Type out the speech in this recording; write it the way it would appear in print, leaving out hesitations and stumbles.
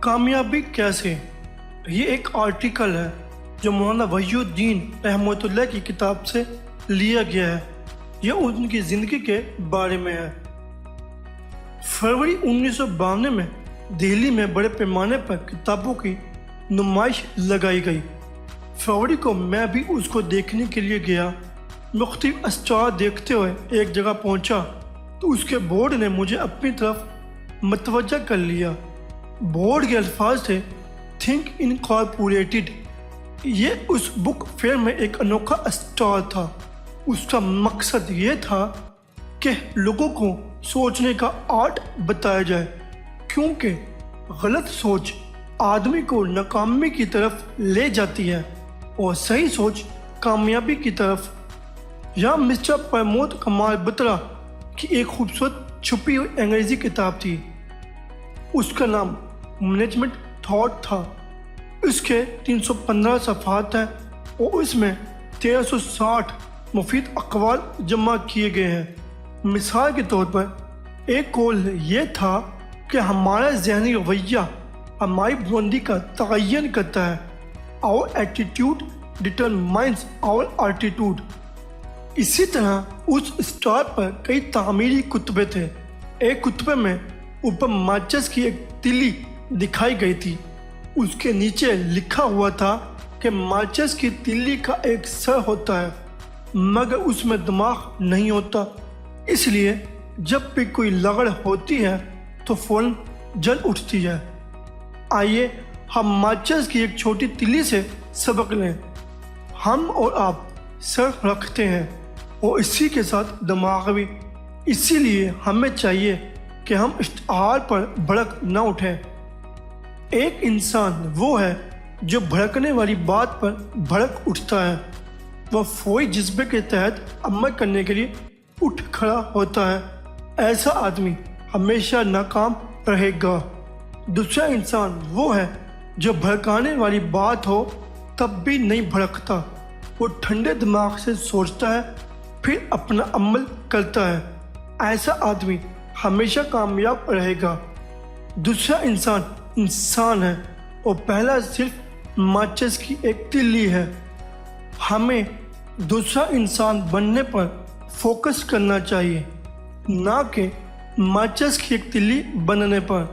کامیابی کیسے؟ یہ ایک آرٹیکل ہے جو مولانا وحی الدین رحمۃ اللہ کی کتاب سے لیا گیا ہے۔ یہ ان کی زندگی کے بارے میں ہے۔ فروری 1992 میں دہلی میں بڑے پیمانے پر کتابوں کی نمائش لگائی گئی۔ فروری کو میں بھی اس کو دیکھنے کے لیے گیا۔ مختلف اسٹار دیکھتے ہوئے ایک جگہ پہنچا تو اس کے بورڈ نے مجھے اپنی طرف متوجہ کر لیا۔ بورڈ کے الفاظ تھے تھنک انکارپوریٹڈ۔ یہ اس بک فیئر میں ایک انوکھا اسٹال تھا۔ اس کا مقصد یہ تھا کہ لوگوں کو سوچنے کا آرٹ بتایا جائے، کیونکہ غلط سوچ آدمی کو ناکامی کی طرف لے جاتی ہے اور صحیح سوچ کامیابی کی طرف۔ یہاں مسٹر پرمود کمال بترا کی ایک خوبصورت چھپی ہوئی انگریزی کتاب تھی۔ اس کا نام مینجمنٹ تھاٹ تھا۔ اس کے 315 صفحات ہیں اور اس میں 1360 مفید اقوال جمع کیے گئے ہیں۔ مثال کے طور پر ایک قول یہ تھا کہ ہمارا ذہنی رویہ ہماری بلندی کا تعین کرتا ہے۔ Our attitude determines our altitude۔ اسی طرح اس اسٹار پر کئی تعمیری کتبے تھے۔ ایک کتبے میں اوپر ماچس کی ایک تلی دکھائی گئی تھی۔ اس کے نیچے لکھا ہوا تھا کہ ماچس کی تلی کا ایک سر ہوتا ہے مگر اس میں دماغ نہیں ہوتا، اس لیے جب بھی کوئی لگڑ ہوتی ہے تو فوراً جل اٹھتی ہے۔ آئیے ہم ماچس کی ایک چھوٹی تلی سے سبق لیں۔ ہم اور آپ سر رکھتے ہیں اور اسی کے ساتھ دماغ بھی، اسی لیے ہمیں چاہیے کہ ہم اشتہار پر بھڑک نہ اٹھیں۔ ایک انسان وہ ہے جو بھڑکنے والی بات پر بھڑک اٹھتا ہے۔ وہ فوری جذبے کے تحت عمل کرنے کے لیے اٹھ کھڑا ہوتا ہے۔ ایسا آدمی ہمیشہ ناکام رہے گا۔ دوسرا انسان وہ ہے جو بھڑکانے والی بات ہو تب بھی نہیں بھڑکتا۔ وہ ٹھنڈے دماغ سے سوچتا ہے پھر اپنا عمل کرتا ہے۔ ایسا آدمی ہمیشہ کامیاب رہے گا۔ دوسرا انسان ہے اور پہلا صرف ماچس کی ایک تلی ہے۔ ہمیں دوسرا انسان بننے پر فوکس کرنا چاہیے، نہ کہ ماچس کی ایک تلی بننے پر۔